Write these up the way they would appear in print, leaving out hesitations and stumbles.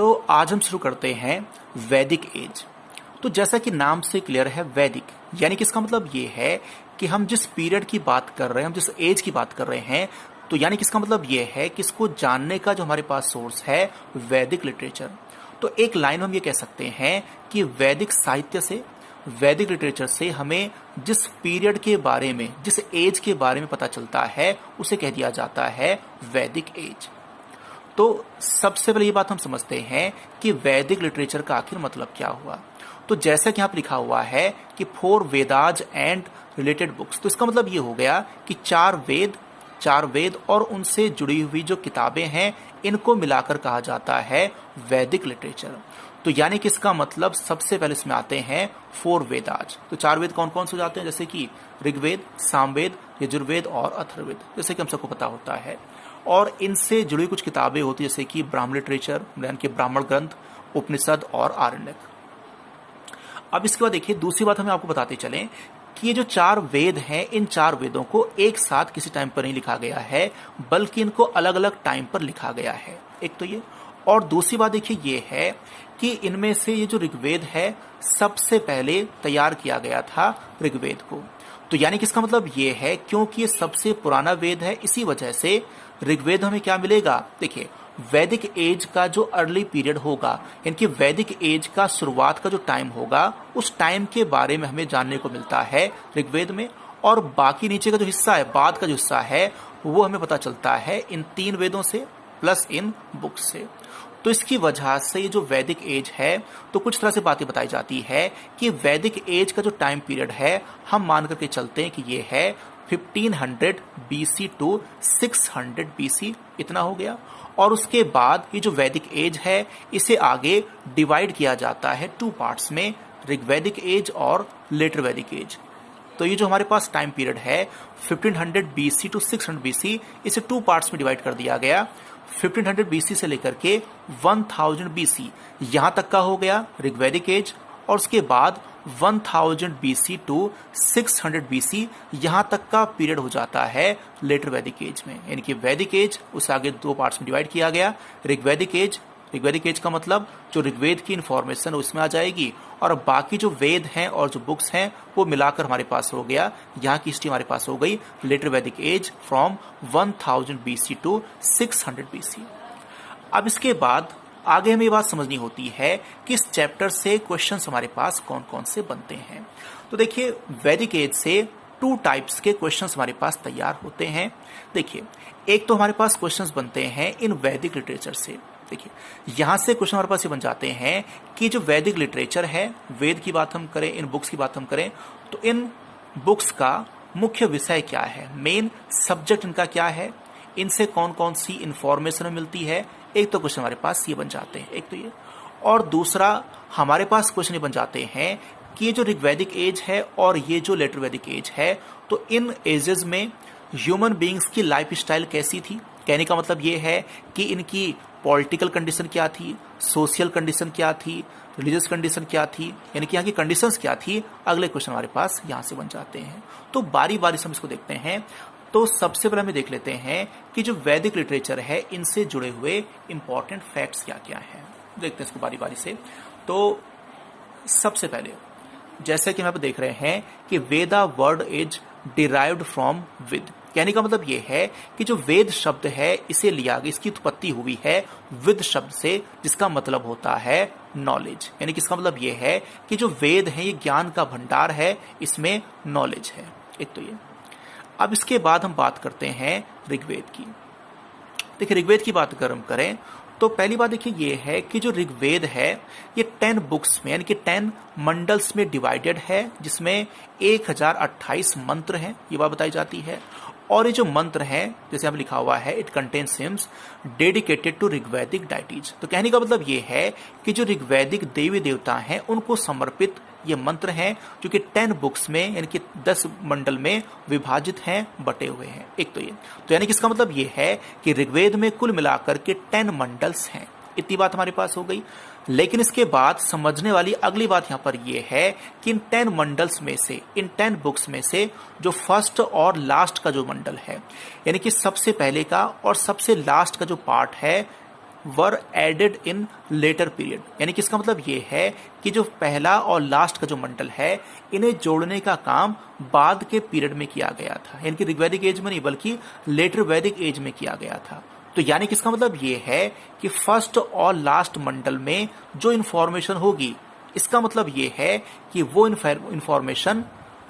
तो आज हम शुरू करते हैं वैदिक एज। तो जैसा कि नाम से क्लियर है वैदिक, यानी कि इसका मतलब ये है कि हम जिस पीरियड की बात कर रहे हैं, हम जिस एज की बात कर रहे हैं, तो यानी कि इसका मतलब ये है कि इसको जानने का जो हमारे पास सोर्स है वैदिक लिटरेचर। तो एक लाइन हम ये कह सकते हैं कि वैदिक साहित्य से, वैदिक लिटरेचर से हमें जिस पीरियड के बारे में, जिस एज के बारे में पता चलता है उसे कह दिया जाता है वैदिक एज। तो सबसे पहले ये बात हम समझते हैं कि वैदिक लिटरेचर का आखिर मतलब क्या हुआ। तो जैसा कि यहाँ पर लिखा हुआ है कि 4 वेदाज एंड रिलेटेड बुक्स, तो इसका मतलब ये हो गया कि 4 वेद और उनसे जुड़ी हुई जो किताबें हैं इनको मिलाकर कहा जाता है वैदिक लिटरेचर। तो यानी कि इसका मतलब सबसे पहले इसमें आते हैं 4 वेदाज। तो 4 वेद कौन कौन से हो जाते हैं, जैसे कि ऋग्वेद, सामवेद, यजुर्वेद और अथर्ववेद, जैसे कि हम सबको पता होता है। और इनसे जुड़ी कुछ किताबें होती है जैसे कि ब्राह्मण लिटरेचर, यानी कि ब्राह्मण ग्रंथ, उपनिषद और आरण्यक। अब इसके बाद देखिए दूसरी बात हमें आपको बताते चलें कि ये जो 4 वेद हैं, इन 4 वेदों को एक साथ किसी टाइम पर नहीं लिखा गया है, बल्कि इनको अलग अलग टाइम पर लिखा गया है। एक तो ये, और दूसरी बात देखिए ये है कि इनमें से ये जो ऋग्वेद है सबसे पहले तैयार किया गया था ऋग्वेद को। तो यानी कि इसका मतलब ये है क्योंकि ये सबसे पुराना वेद है, इसी वजह से ऋग्वेद हमें क्या मिलेगा। देखिए वैदिक एज का जो अर्ली पीरियड होगा, यानी कि वैदिक एज का शुरुआत का जो टाइम होगा, उस टाइम के बारे में हमें जानने को मिलता है ऋग्वेद में। और बाकी नीचे का जो हिस्सा है, बाद का जो हिस्सा है, वो हमें पता चलता है इन 3 वेदों से प्लस इन बुक्स से। तो इसकी वजह से ये जो वैदिक एज है, तो कुछ तरह से बातें बताई जाती है कि वैदिक एज का जो टाइम पीरियड है, हम मान करके चलते हैं कि ये है 1500 BC टू 600 BC, इतना हो गया। और उसके बाद ये जो वैदिक एज है इसे आगे डिवाइड किया जाता है 2 पार्ट्स में, ऋग्वैदिक एज और लेटर वैदिक एज। तो ये जो हमारे पास टाइम पीरियड है 1500 BC टू 600 BC, इसे 2 पार्ट्स में डिवाइड कर दिया गया। 1500 BC से लेकर के 1000 BC यहाँ तक का हो गया ऋग्वैदिक एज, और उसके बाद 1000 BC टू 600 BC यहाँ तक का पीरियड हो जाता है लेटर वैदिक एज में। यानी कि वैदिक एज उस आगे 2 पार्ट्स में डिवाइड किया गया। ऋग्वैदिक एज का मतलब जो ऋग्वेद की इंफॉर्मेशन उसमें आ जाएगी, और बाकी जो वेद हैं और जो बुक्स हैं वो मिलाकर हमारे पास हो गया, यहाँ की हिस्ट्री हमारे पास हो गई later Vedic age from 1000 BC to 600 BC। अब इसके बाद आगे हमें ये बात समझनी होती है कि इस चैप्टर से क्वेश्चंस हमारे पास कौन कौन से बनते हैं। तो देखिए वैदिक एज से 2 टाइप्स के क्वेश्चंस हमारे पास तैयार होते हैं। देखिए एक तो हमारे पास क्वेश्चंस बनते हैं इन वैदिक लिटरेचर से। देखिए यहाँ से क्वेश्चन हमारे पास ये बन जाते हैं कि जो वैदिक लिटरेचर है, वेद की बात हम करें, इन बुक्स की बात हम करें, तो इन बुक्स का मुख्य विषय क्या है, मेन सब्जेक्ट इनका क्या है, इनसे कौन कौन सी इंफॉर्मेशन मिलती है। एक तो क्वेश्चन हमारे पास ये बन जाते हैं, एक तो ये। और दूसरा हमारे पास क्वेश्चन ये बन जाते हैं कि ये जो ऋग्वैदिक एज है और ये जो लेटर वैदिक एज है, तो इन एजेस में ह्यूमन बीइंग्स की लाइफ स्टाइल कैसी थी। कहने का मतलब ये है कि इनकी पॉलिटिकल कंडीशन क्या थी, सोशल कंडीशन क्या थी, रिलीजियस कंडीशन क्या थी, यानी कि यहाँ की कंडीशंस क्या थी। अगले क्वेश्चन हमारे पास यहाँ से बन जाते हैं। तो बारी बारी से हम इसको देखते हैं। तो सबसे पहले हम देख लेते हैं कि जो वैदिक लिटरेचर है इनसे जुड़े हुए इंपॉर्टेंट फैक्ट्स क्या क्या हैं। देखते हैं इसको बारी बारी से। तो सबसे पहले जैसे कि हम यहाँ पे देख रहे हैं कि Veda word is derived from vid, कहने का मतलब ये है कि जो वेद शब्द है इसे लिया गया, इसकी उत्पत्ति हुई है विद शब्द से, जिसका मतलब होता है नॉलेज। यानी कि इसका मतलब ये है कि जो वेद है ये ज्ञान का भंडार है, इसमें नॉलेज है। एक तो ये। अब इसके बाद हम बात करते हैं ऋग्वेद की। देखिए ऋग्वेद की बात अगर हम करें तो पहली बात देखिए ये है कि जो ऋग्वेद है ये 10 बुक्स में, यानी कि 10 मंडल्स में डिवाइडेड है, जिसमें 1028 मंत्र हैं, ये बात बताई जाती है। और ये जो मंत्र हैं, जैसे यहाँ लिखा हुआ है, it contains hymns dedicated to Rigvedic deities. तो कहने का मतलब ये है कि जो ऋग्वैदिक देवी देवता हैं उनको समर्पित ये मंत्र हैं, जो कि 10 बुक्स में, यानी कि 10 मंडल में विभाजित हैं, बटे हुए हैं। एक तो ये, तो यानी कि इसका मतलब ये है कि ऋग्वेद में कुल मिलाकर के 10 मंडल्स हैं। इतनी बात हमारे पास हो गई। लेकिन इसके बाद समझने वाली अगली बात यहाँ पर यह है कि इन 10 मंडल्स में से, इन 10 बुक्स में से जो फर्स्ट और लास्ट का जो मंडल है, यानी कि सबसे पहले का और सबसे लास्ट का जो पार्ट है, वर एडेड इन लेटर पीरियड, यानी कि इसका मतलब ये है कि जो पहला और लास्ट का जो मंडल है इन्हें जोड़ने का काम बाद के पीरियड में किया गया था, यानी कि ऋग्वैदिक एज में नहीं बल्कि लेटर वैदिक एज में किया गया था। तो यानी कि इसका मतलब ये है कि फर्स्ट और लास्ट मंडल में जो इंफॉर्मेशन होगी, इसका मतलब ये है कि वो इंफॉर्मेशन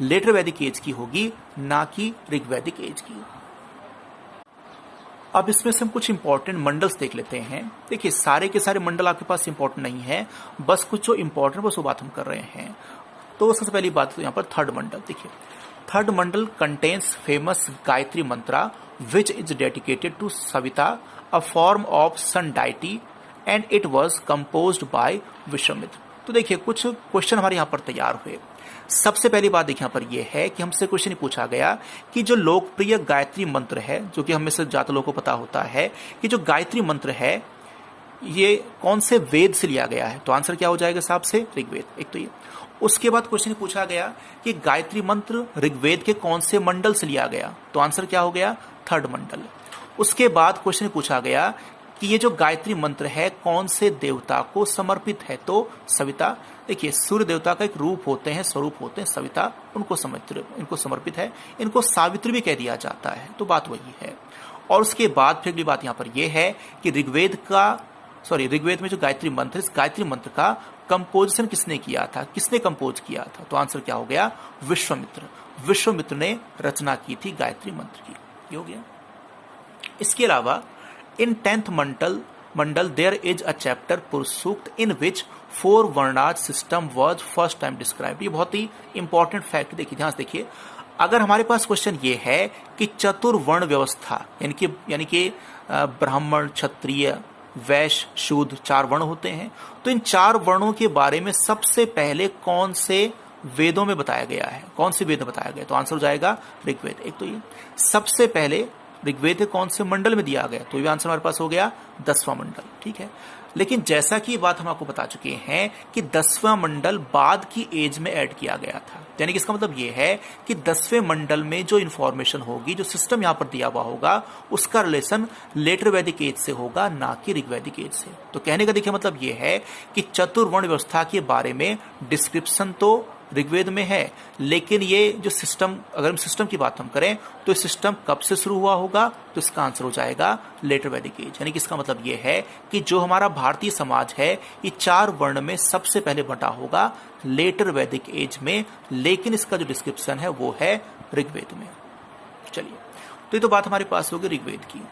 लेटर वैदिक एज की होगी, ना कि ऋग्वैदिक एज की। अब इसमें से हम कुछ इंपॉर्टेंट मंडल्स देख लेते हैं। देखिए सारे के सारे मंडल आपके पास इंपॉर्टेंट नहीं है, बस कुछ जो इंपॉर्टेंट बस वो बात हम कर रहे हैं। तो सबसे पहली बात तो यहाँ पर थर्ड मंडल। देखिए third mandal contains famous Gayatri mantra which is dedicated to Savita, a form of sun deity, and it was composed by Vishwamitra. तो देखिए कुछ क्वेश्चन हमारे यहाँ पर तैयार हुए। सबसे पहली बात देखिए यहाँ पर यह है कि हमसे क्वेश्चन ही पूछा गया कि जो लोकप्रिय गायत्री मंत्र है, जो कि हमें से ज्यादा लोगों को पता होता है कि जो गायत्री मंत्र है ये कौन से वेद से लिया गया है, तो आंसर क्या हो जाएगा साहब से ऋग्वेद। एक तो ये। उसके बाद क्वेश्चन पूछा गया कि गायत्री मंत्र ऋग्वेद के कौन से मंडल से लिया गया, तो आंसर क्या हो गया थर्ड मंडल। उसके बाद क्वेश्चन पूछा गया कि ये जो गायत्री मंत्र है कौन से देवता को समर्पित है, तो सविता। देखिए सूर्य देवता का एक रूप होते हैं, स्वरूप होते हैं सविता, इनको समर्पित है, इनको सावित्री भी कह दिया जाता है, तो बात वही है। और उसके बाद फिर अगली बात यहाँ पर यह है कि ऋग्वेद में जो गायत्री मंत्र, इस गायत्री मंत्र का कंपोजिशन किसने किया था, किसने कंपोज किया था, तो आंसर क्या हो गया विश्वामित्र। विश्वामित्र ने रचना की थी गायत्री मंत्र की, ये हो गया। इसके अलावा in 10th mandal there is a chapter Purushasukta in which 4 varnas system was first time described. ये बहुत ही इंपॉर्टेंट फैक्ट, देखिए ध्यान से देखिए। अगर हमारे पास क्वेश्चन ये है कि चतुर्वर्ण व्यवस्था, यानी कि ब्राह्मण, क्षत्रिय, वैश्य, शूद्र 4 वर्ण होते हैं, तो इन 4 वर्णों के बारे में सबसे पहले कौन से वेदों में बताया गया है, कौन से वेद में बताया गया, तो आंसर हो जाएगा ऋग्वेद। एक तो ये सबसे पहले ऋग्वेद कौन से मंडल में दिया गया, तो ये आंसर हमारे पास हो गया 10वां मंडल, ठीक है। लेकिन जैसा कि बात हम आपको बता चुके हैं कि 10वां मंडल बाद की एज में ऐड किया गया था, यानी कि इसका मतलब ये है कि 10वें मंडल में जो इंफॉर्मेशन होगी, जो सिस्टम यहाँ पर दिया हुआ होगा, उसका रिलेशन लेटर वैदिक एज से होगा, ना कि ऋग्वैदिक एज से। तो कहने का देखिए मतलब ये है कि चतुर्वर्ण व्यवस्था के बारे में डिस्क्रिप्शन तो ऋग्वेद में है, लेकिन ये जो सिस्टम, अगर हम सिस्टम की बात हम करें तो ये सिस्टम कब से शुरू हुआ होगा, तो इसका आंसर हो जाएगा लेटर वैदिक एज। यानी कि इसका मतलब ये है कि जो हमारा भारतीय समाज है ये 4 वर्ण में सबसे पहले बटा होगा लेटर वैदिक एज में, लेकिन इसका जो डिस्क्रिप्शन है वो है ऋग्वेद में। चलिए, तो ये तो बात हमारे पास होगी ऋग्वेद की।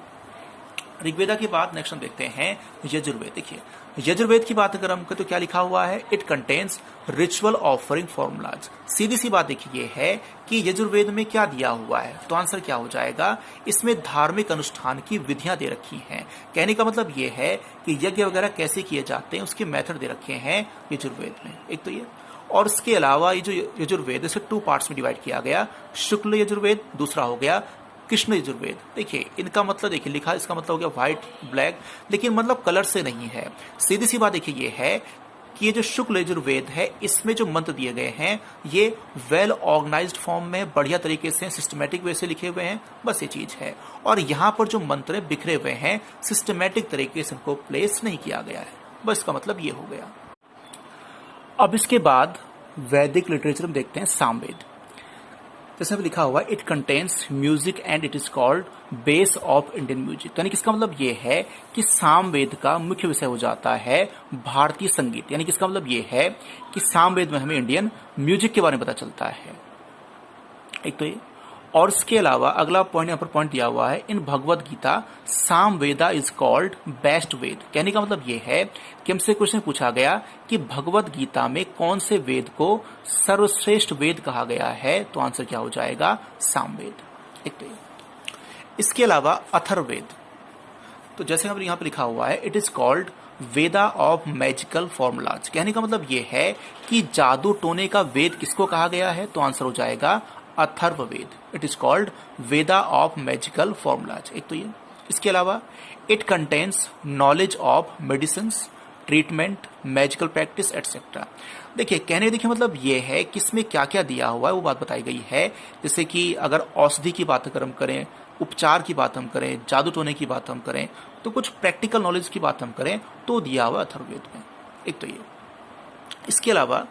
ऋग्वेदा के बाद नेक्स्ट हम देखते हैं यजुर्वेद। देखिए यजुर्वेद की बात अगर हम करें तो क्या लिखा हुआ है, it contains ritual offering formulas. सीधी सी बात देखिए ये है कि यजुर्वेद में क्या दिया हुआ है, तो आंसर क्या हो जाएगा, इसमें धार्मिक अनुष्ठान की विधियां दे रखी हैं। कहने का मतलब ये है कि यज्ञ वगैरह कैसे किए जाते हैं उसके मेथड दे रखे हैं यजुर्वेद में। एक तो ये, और इसके अलावा ये जो यजुर्वेद इसे 2 पार्ट्स में डिवाइड किया गया, शुक्ल यजुर्वेद, दूसरा हो गया कृष्ण यजुर्वेद। देखिए इनका मतलब देखिए लिखा, इसका मतलब हो गया व्हाइट ब्लैक, लेकिन मतलब कलर से नहीं है। सीधी सी बात देखिए ये है कि ये जो शुक्ल यजुर्वेद है इसमें जो मंत्र दिए गए हैं ये वेल ऑर्गेनाइज्ड फॉर्म में बढ़िया तरीके से सिस्टमेटिक वे से लिखे हुए हैं, बस ये चीज है। और यहाँ पर जो मंत्र बिखरे हुए हैं सिस्टमेटिक तरीके से इनको प्लेस नहीं किया गया है, बस इसका मतलब ये हो गया। अब इसके बाद वैदिक लिटरेचर में देखते हैं सामवेद। जैसे अभी लिखा हुआ है, it contains music and it is called base of Indian music. यानी कि इसका मतलब ये है कि सामवेद का मुख्य विषय हो जाता है भारतीय संगीत। यानी कि इसका मतलब ये है कि सामवेद में हमें इंडियन म्यूजिक के बारे में पता चलता है। एक तो ये, और इसके अलावा अगला पॉइंट यहाँ पर पॉइंट दिया हुआ है, in Bhagavad Gita Samaveda is called best Veda. कहने का मतलब ये है कि हमसे क्वेश्चन पूछा गया कि भगवद गीता में कौन से वेद को सर्वश्रेष्ठ वेद कहा गया है, तो आंसर क्या हो जाएगा सामवेद। एक तो इसके अलावा अथर्ववेद, तो जैसे हम यहाँ पर लिखा हुआ है, it is called Veda of magical formulas. कहने का मतलब ये है कि जादू टोने का वेद किसको कहा गया है, तो आंसर हो जाएगा Atharvaveda. It is called Veda of magical formulas. एक तो ये, इसके अलावा it contains knowledge of medicine, treatment, magical practice etcetera. देखिए कहने देखिए मतलब ये है कि इसमें क्या क्या दिया हुआ है वो बात बताई गई है। जैसे कि अगर औषधि की बात अगर हम करें, उपचार की बात हम करें, जादू टोने की बात हम करें, तो कुछ प्रैक्टिकल नॉलेज की बात हम करें तो दिया हुआ अथर्ववेद में। एक तो ये, इसके अलावा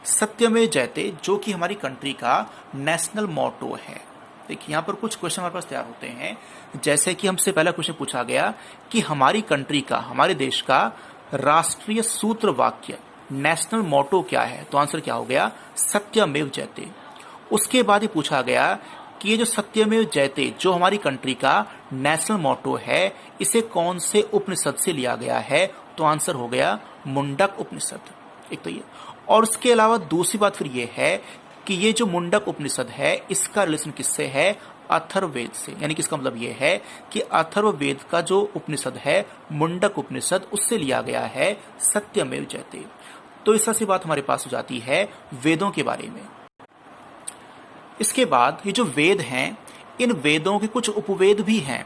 सत्यमेव जयते जो कि हमारी कंट्री का नेशनल मोटो है। देखिए यहाँ पर कुछ क्वेश्चन हमारे पास तैयार होते हैं, जैसे कि हमसे पहला क्वेश्चन पूछा गया कि हमारी कंट्री का, हमारे देश का राष्ट्रीय सूत्र वाक्य, नेशनल मोटो क्या है, तो आंसर क्या हो गया, सत्यमेव जयते। उसके बाद ही पूछा गया कि ये जो सत्यमेव जयते जो हमारी कंट्री का नेशनल मोटो है, इसे कौन से उपनिषद से लिया गया है, तो आंसर हो गया मुंडक उपनिषद। एक तो ये, और उसके अलावा दूसरी बात फिर ये है कि ये जो मुंडक उपनिषद है इसका रिलेशन किससे है, अथर्ववेद से। यानी कि इसका मतलब ये है कि अथर्ववेद का जो उपनिषद है मुंडक उपनिषद, उससे लिया गया है सत्यमेव जयते। तो इस तरह से बात हमारे पास हो जाती है वेदों के बारे में। इसके बाद ये जो वेद हैं, इन वेदों के कुछ उपवेद भी हैं।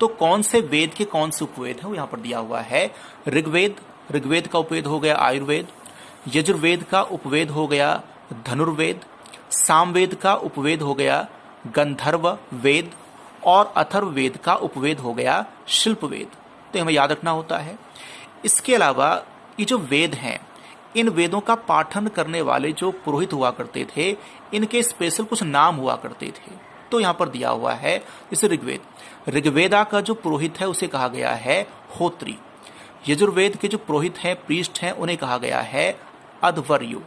तो कौन से वेद के कौन से उपवेद हैं वो यहाँ पर दिया हुआ है। ऋग्वेद, ऋग्वेद का उपवेद हो गया आयुर्वेद। यजुर्वेद का उपवेद हो गया धनुर्वेद। सामवेद का उपवेद हो गया गंधर्व वेद। और अथर्ववेद का उपवेद हो गया शिल्पवेद। तो हमें याद रखना होता है। इसके अलावा ये जो वेद हैं, इन वेदों का पाठन करने वाले जो पुरोहित हुआ करते थे, इनके स्पेशल कुछ नाम हुआ करते थे। तो यहाँ पर दिया हुआ है, जैसे ऋग्वेद, ऋग्वेदा का जो पुरोहित है उसे कहा गया है होत्री। यजुर्वेद के जो पुरोहित हैं, प्रीस्ट हैं, उन्हें कहा गया है अध्वर्यु।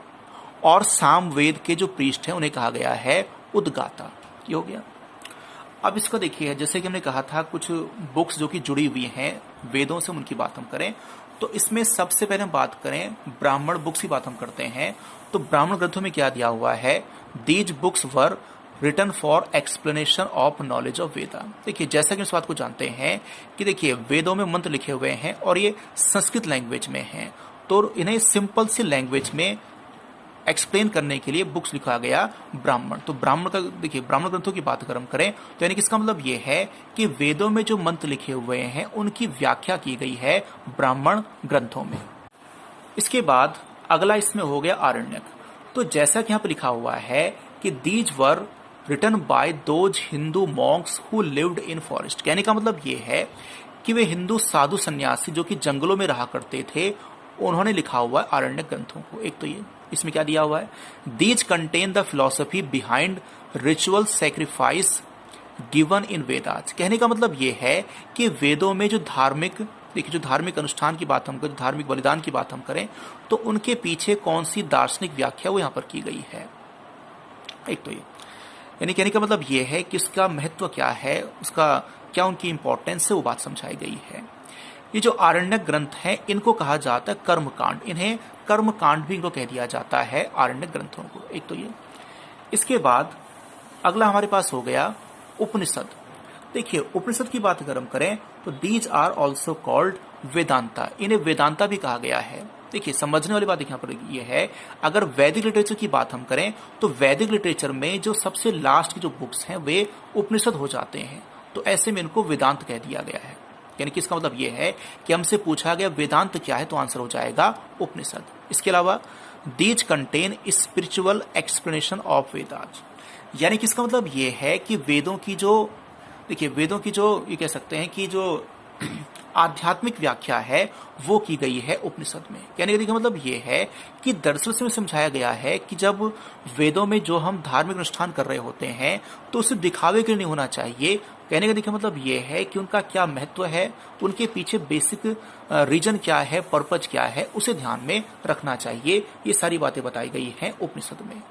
और सामवेद के जो प्रीस्ट हैं उन्हें कहा गया है उद्गाता। ये हो गया। अब इसको देखिए, जैसे कि हमने कहा था कुछ बुक्स जो कि जुड़ी हुई हैं वेदों से, उनकी बात हम करें तो इसमें सबसे पहले हम बात करें ब्राह्मण बुक्स की बात हम करते हैं। तो ब्राह्मण ग्रंथों में क्या दिया हुआ है, these books were written for explanation of knowledge of Veda. देखिए जैसा कि इस बात को जानते हैं कि देखिए वेदों में मंत्र लिखे हुए हैं और ये संस्कृत लैंग्वेज में हैं, तो इन्हें सिंपल सी लैंग्वेज में एक्सप्लेन करने के लिए बुक्स लिखा गया ब्राह्मण। तो ब्राह्मण का देखिए, ब्राह्मण ग्रंथों की बात अगर हम करें तो यानी कि इसका मतलब ये है कि वेदों में जो मंत्र लिखे हुए हैं उनकी व्याख्या की गई है ब्राह्मण ग्रंथों में। इसके बाद अगला इसमें हो गया आरण्यक। तो जैसा कि यहाँ पर लिखा हुआ है कि these were written by those Hindu monks who lived in forest. कहने का मतलब ये है कि वे हिंदू साधु सन्यासी जो कि जंगलों में रहा करते थे, उन्होंने लिखा हुआ है आरण्यक ग्रंथों को। एक तो ये, इसमें क्या दिया हुआ है, these contain the philosophy behind ritual sacrifice given in Vedas. कहने का मतलब ये है कि वेदों में जो धार्मिक, देखिए जो धार्मिक अनुष्ठान की बात हम करें, धार्मिक बलिदान की बात हम करें, तो उनके पीछे कौन सी दार्शनिक व्याख्या वो यहाँ पर की गई है। एक तो ये, यानी कहने का मतलब ये है कि उसका महत्व क्या है, उसका क्या उनकी इंपॉर्टेंस है, वो बात समझाई गई है। ये जो आरण्यक ग्रंथ हैं इनको कहा जाता है कर्मकांड। इन्हें कर्मकांड भी इनको कह दिया जाता है आरण्यक ग्रंथों को। एक तो ये, इसके बाद अगला हमारे पास हो गया उपनिषद। देखिए उपनिषद की बात अगर हम करें तो these are also called Vedanta. इन्हें वेदांता भी कहा गया है। देखिए समझने वाली बात यहाँ पर ये है, अगर वैदिक लिटरेचर की बात हम करें तो वैदिक लिटरेचर में जो सबसे लास्ट की जो बुक्स हैं वे उपनिषद हो जाते हैं। तो ऐसे में इनको वेदांत कह दिया गया है। यानी कि इसका मतलब ये है कि हमसे पूछा गया वेदांत क्या है, तो आंसर हो जाएगा उपनिषद। इसके अलावा these contain spiritual explanation of Vedas. यानी कि इसका मतलब ये है कि वेदों की जो, देखिए वेदों की जो ये कह सकते हैं कि जो आध्यात्मिक व्याख्या है वो की गई है उपनिषद में। कहने का मतलब ये है कि दरअसल से समझाया गया है कि जब वेदों में जो हम धार्मिक अनुष्ठान कर रहे होते हैं तो उसे दिखावे के लिए नहीं होना चाहिए। कहने का मतलब ये है कि उनका क्या महत्व है, उनके पीछे बेसिक रीजन क्या है, पर्पज क्या है, उसे ध्यान में रखना चाहिए। ये सारी बातें बताई गई हैं उपनिषद में।